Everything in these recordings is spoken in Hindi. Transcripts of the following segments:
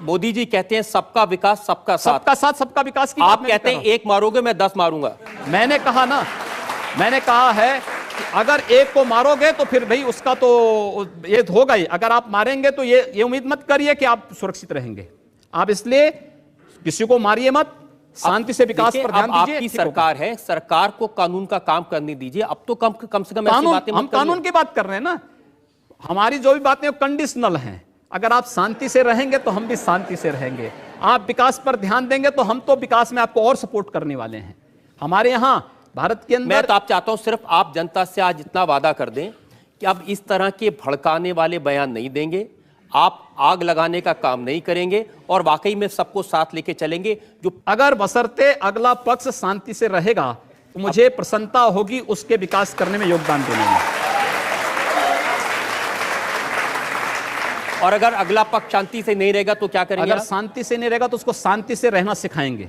मोदी जी कहते हैं सबका विकास सबका साथ। सबका साथ सबका विकास की आप कहते हैं एक मारोगे मैं 10 मारूंगा। मैंने कहा ना, मैंने कहा है कि अगर एक को मारोगे तो फिर भाई उसका तो ये होगा ही, अगर आप मारेंगे तो ये उम्मीद मत करिए कि आप सुरक्षित रहेंगे। आप इसलिए किसी को मारिए मत, शांति से विकास पर ध्यान दीजिए। आपकी सरकार है, सरकार को कानून का काम करने दीजिए। अब तो कम से कम ऐसी बातें मत हम कानून की बात कर रहे हैं ना। हमारी जो भी बातें कंडीशनल हैं। अगर आप शांति से रहेंगे तो हम भी शांति से रहेंगे। आप विकास पर ध्यान देंगे तो हम तो विकास में आपको और सपोर्ट करने वाले हैं। हमारे यहां भारत के अंदर मैं तो आप चाहता हूं सिर्फ आप जनता से आज इतना वादा कर दें कि अब इस तरह के भड़काने वाले बयान नहीं देंगे, आप आग लगाने का काम नहीं करेंगे और वाकई में सबको साथ लेके चलेंगे। जो अगर बशर्ते अगला पक्ष शांति से रहेगा तो मुझे प्रसन्नता होगी उसके विकास करने में योगदान देने में। और अगर अगला पक्ष शांति से नहीं रहेगा तो क्या करेंगे? अगर शांति से नहीं रहेगा तो उसको शांति से रहना सिखाएंगे।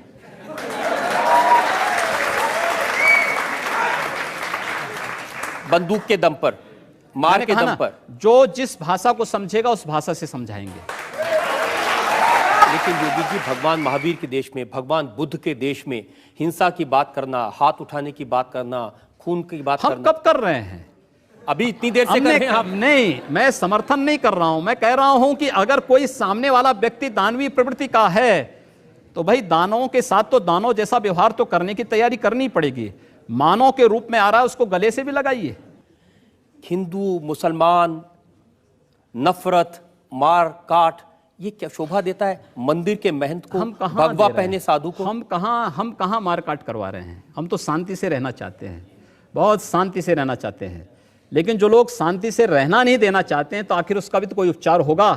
बंदूक के दम पर, मार के दम पर। जो जिस भाषा को समझेगा उस भाषा से समझाएंगे। लेकिन योगी जी, भगवान महावीर के देश में, भगवान बुद्ध के देश में हिंसा की बात करना, हाथ उठाने की बात करना, खून की बात करना, हम कब कर रहे हैं? अभी इतनी देर से कर रहे हैं आप? नहीं, मैं समर्थन नहीं कर रहा हूं। मैं कह रहा हूं कि अगर कोई सामने वाला व्यक्ति दानवीय प्रवृत्ति का है तो भाई दानवों के साथ तो दानव जैसा व्यवहार तो करने की तैयारी करनी पड़ेगी। मानव के रूप में आ रहा है उसको गले से भी लगाइए। हिंदू मुसलमान, नफरत, मार काट, ये क्या शोभा देता है मंदिर के महंत को, भगवा पहने साधु को? हम कहां मार काट करवा रहे हैं? हम तो शांति से रहना चाहते हैं, बहुत शांति से रहना चाहते हैं। लेकिन जो लोग शांति से रहना नहीं देना चाहते हैं तो आखिर उसका भी तो कोई उपचार होगा।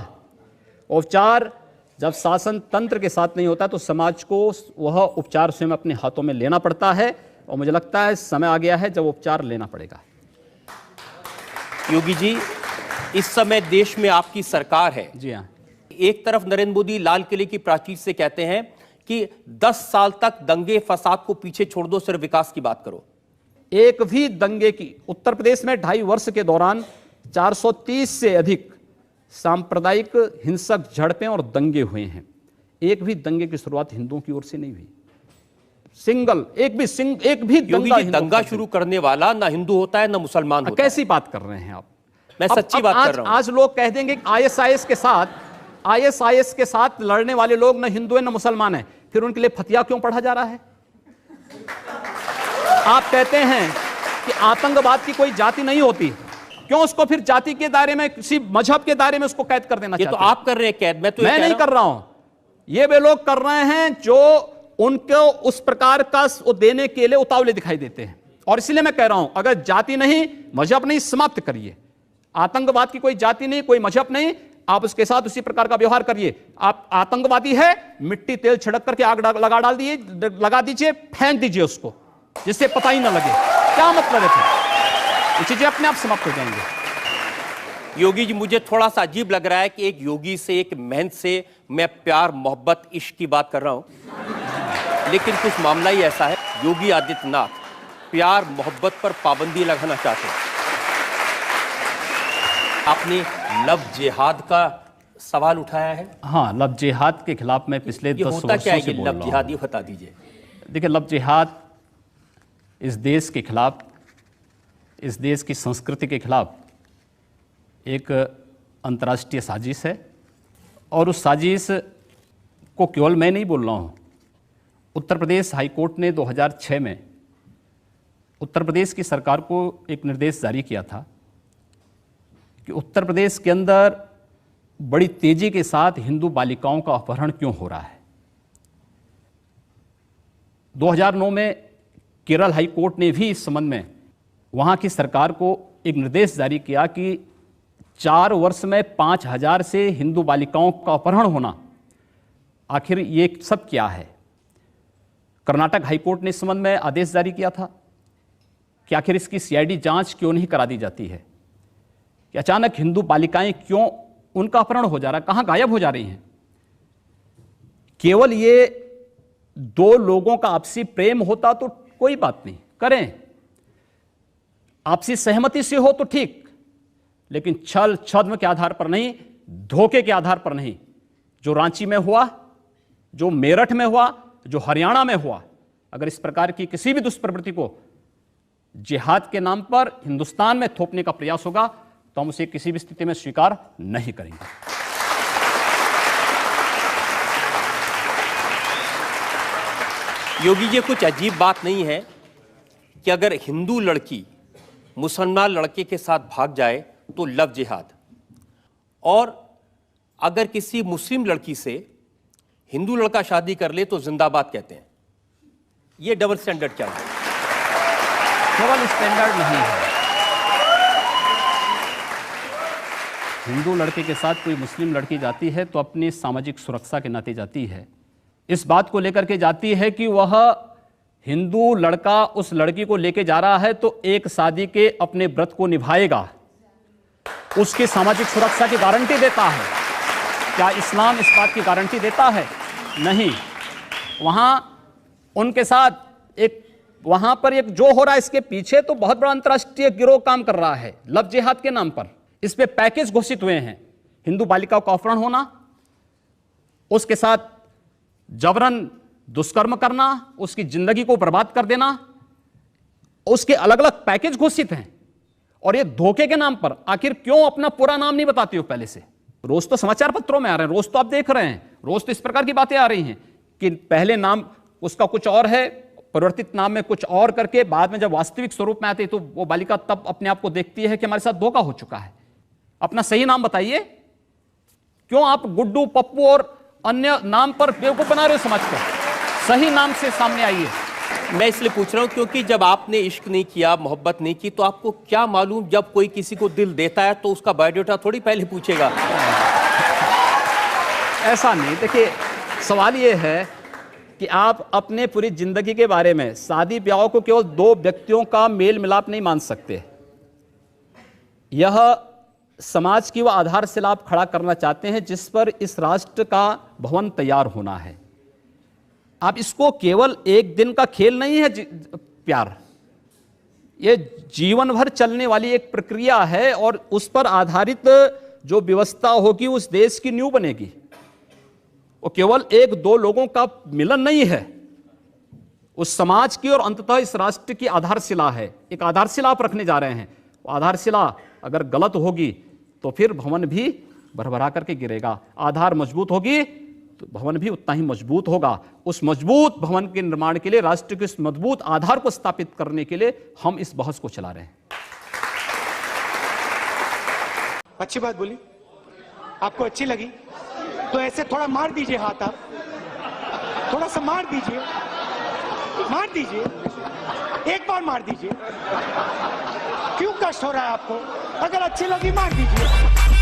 उपचार जब शासन तंत्र के साथ नहीं होता तो समाज को वह उपचार स्वयं अपने हाथों में लेना पड़ता है और मुझे लगता है समय आ गया है जब उपचार लेना पड़ेगा। योगी जी, इस समय देश में आपकी सरकार है। जी हाँ। एक तरफ नरेंद्र मोदी लाल किले की प्राचीर से कहते हैं कि 10 साल तक दंगे फसाद को पीछे छोड़ दो, सिर्फ विकास की बात करो। एक भी दंगे की, उत्तर प्रदेश में 2.5 वर्ष के दौरान 430 से अधिक सांप्रदायिक हिंसक झड़पें और दंगे हुए हैं। एक भी दंगे की शुरुआत हिंदुओं की ओर से नहीं हुई। एक भी दंगा शुरू करने वाला ना हिंदू होता है ना मुसलमान होता है। कैसी बात कर रहे हैं आप? मैं सच्ची बात कर रहा हूं। आज लोग कह देंगे आईएसआईएस के साथ लड़ने वाले लोग ना हिंदू है ना मुसलमान है, फिर उनके लिए फतिया क्यों पढ़ा जा रहा है? आप कहते हैं कि आतंकवाद की कोई जाति नहीं होती, क्यों उसको फिर जाति के दायरे में, किसी मजहब के दायरे में उसको कैद कर देना चाहते हैं? ये तो आप कर रहे हैं कैद, मैं नहीं कर रहा हूं। ये वे लोग कर रहे हैं जो उनको उस प्रकार का देने के लिए उतावले दिखाई देते हैं। और इसलिए मैं कह रहा हूं, अगर जाति नहीं, मजहब नहीं, समाप्त करिए। आतंकवाद की कोई जाति नहीं, कोई मजहब नहीं, आप उसके साथ उसी प्रकार का व्यवहार करिए। आप आतंकवादी है, मिट्टी तेल छिड़क करके आग लगा दीजिए, फेंक दीजिए उसको, जिससे पता ही ना लगे। क्या मतलब है? फिर ये चीजें अपने आप समाप्त हो जाएंगे। योगी जी, मुझे थोड़ा सा अजीब लग रहा है कि एक योगी से, एक महंत से मैं प्यार मोहब्बत इश्क की बात कर रहा हूं, लेकिन कुछ मामला ही ऐसा है। योगी आदित्यनाथ प्यार मोहब्बत पर पाबंदी लगाना चाहते हैं। आपने लव जिहाद का सवाल उठाया है। हाँ, लव जिहाद के खिलाफ मैं पिछले 10 वर्षों से बोल रहा हूं। लव जिहाद, ये बता दीजिए। देखिए, लव जिहाद इस देश के खिलाफ, इस देश की संस्कृति के खिलाफ एक अंतर्राष्ट्रीय साजिश है। और उस साजिश को केवल मैं नहीं बोल रहा हूँ। उत्तर प्रदेश हाईकोर्ट ने 2006 में उत्तर प्रदेश की सरकार को एक निर्देश जारी किया था कि उत्तर प्रदेश के अंदर बड़ी तेजी के साथ हिंदू बालिकाओं का अपहरण क्यों हो रहा है। 2009 में केरल हाई कोर्ट ने भी इस संबंध में वहां की सरकार को एक निर्देश जारी किया कि 4 वर्ष में 5000 से हिंदू बालिकाओं का अपहरण होना, आखिर ये सब क्या है। कर्नाटक हाई कोर्ट ने इस संबंध में आदेश जारी किया था कि आखिर इसकी सीआईडी जांच क्यों नहीं करा दी जाती है कि अचानक हिंदू बालिकाएं क्यों, उनका अपहरण हो जा रहा है, कहां गायब हो जा रही हैं। केवल ये 2 लोगों का आपसी प्रेम होता तो कोई बात नहीं, करें, आपसी सहमति से हो तो ठीक, लेकिन छल छद्म के आधार पर नहीं, धोखे के आधार पर नहीं, जो रांची में हुआ, जो मेरठ में हुआ, जो हरियाणा में हुआ, अगर इस प्रकार की किसी भी दुष्प्रवृत्ति को जिहाद के नाम पर हिंदुस्तान में थोपने का प्रयास होगा तो हम उसे किसी भी स्थिति में स्वीकार नहीं करेंगे। योगी जी, कुछ अजीब बात नहीं है कि अगर हिंदू लड़की मुसलमान लड़के के साथ भाग जाए तो लव जिहाद, और अगर किसी मुस्लिम लड़की से हिंदू लड़का शादी कर ले तो जिंदाबाद कहते हैं। ये डबल स्टैंडर्ड क्या है? केवल स्टैंडर्ड नहीं है, हिंदू लड़के के साथ कोई मुस्लिम लड़की जाती है तो अपनी सामाजिक सुरक्षा के नाते जाती है। इस बात को लेकर के जाती है कि वह हिंदू लड़का उस लड़की को लेके जा रहा है तो एक शादी के अपने व्रत को निभाएगा, उसकी सामाजिक सुरक्षा की गारंटी देता है। क्या इस्लाम इस बात की गारंटी देता है? नहीं। वहां उनके साथ वहां पर एक जो हो रहा है, इसके पीछे तो बहुत बड़ा अंतर्राष्ट्रीय गिरोह काम कर रहा है लव जिहाद के नाम पर। इस पे पैकेज घोषित हुए हैं, हिंदू बालिकाओं का अपहरण होना, उसके साथ जबरन दुष्कर्म करना, उसकी जिंदगी को बर्बाद कर देना, उसके अलग अलग पैकेज घोषित हैं। और ये धोखे के नाम पर आखिर क्यों अपना पूरा नाम नहीं बताती हो पहले से? रोज तो समाचार पत्रों में आ रहे हैं, रोज तो आप देख रहे हैं, रोज तो इस प्रकार की बातें आ रही हैं कि पहले नाम उसका कुछ और है, परिवर्तित नाम में कुछ और करके बाद में जब वास्तविक स्वरूप में आती है तो वो बालिका तब अपने आप को देखती है कि हमारे साथ धोखा हो चुका है। अपना सही नाम बताइए। क्यों आप गुड्डू, पप्पू और अन्य नाम पर बेवकूफ बना रहे हो समाज को? सही नाम से सामने आइए। मैं इसलिए पूछ रहा हूं क्योंकि जब आपने इश्क नहीं किया, मोहब्बत नहीं की, तो आपको क्या मालूम जब कोई किसी को दिल देता है तो उसका बायोडाटा थोड़ी पहले पूछेगा। ऐसा नहीं। देखिए, सवाल ये है कि आप अपने पूरी जिंदगी के बारे में, शादी ब्याह को केवल दो व्यक्तियों का मेल मिलाप नहीं मान सकते। यह समाज की वह आधारशिला आप खड़ा करना चाहते हैं जिस पर इस राष्ट्र का भवन तैयार होना है। आप इसको केवल एक दिन का खेल नहीं है प्यार, ये जीवन भर चलने वाली एक प्रक्रिया है और उस पर आधारित जो व्यवस्था होगी उस देश की नींव बनेगी। वो केवल एक दो लोगों का मिलन नहीं है, उस समाज की और अंततः इस राष्ट्र की आधारशिला है। एक आधारशिला आप रखने जा रहे हैं, वो आधारशिला अगर गलत होगी तो फिर भवन भी भरभरा करके गिरेगा। आधार मजबूत होगी तो भवन भी उतना ही मजबूत होगा। उस मजबूत भवन के निर्माण के लिए, राष्ट्र के इस मजबूत आधार को स्थापित करने के लिए हम इस बहस को चला रहे हैं। अच्छी बात बोली, आपको अच्छी लगी तो ऐसे थोड़ा मार दीजिए हाथ, आप थोड़ा सा मार दीजिए, एक बार मार दीजिए। क्यों कष्ट हो रहा है आपको? अगर अच्छी लगी मार दीजिए।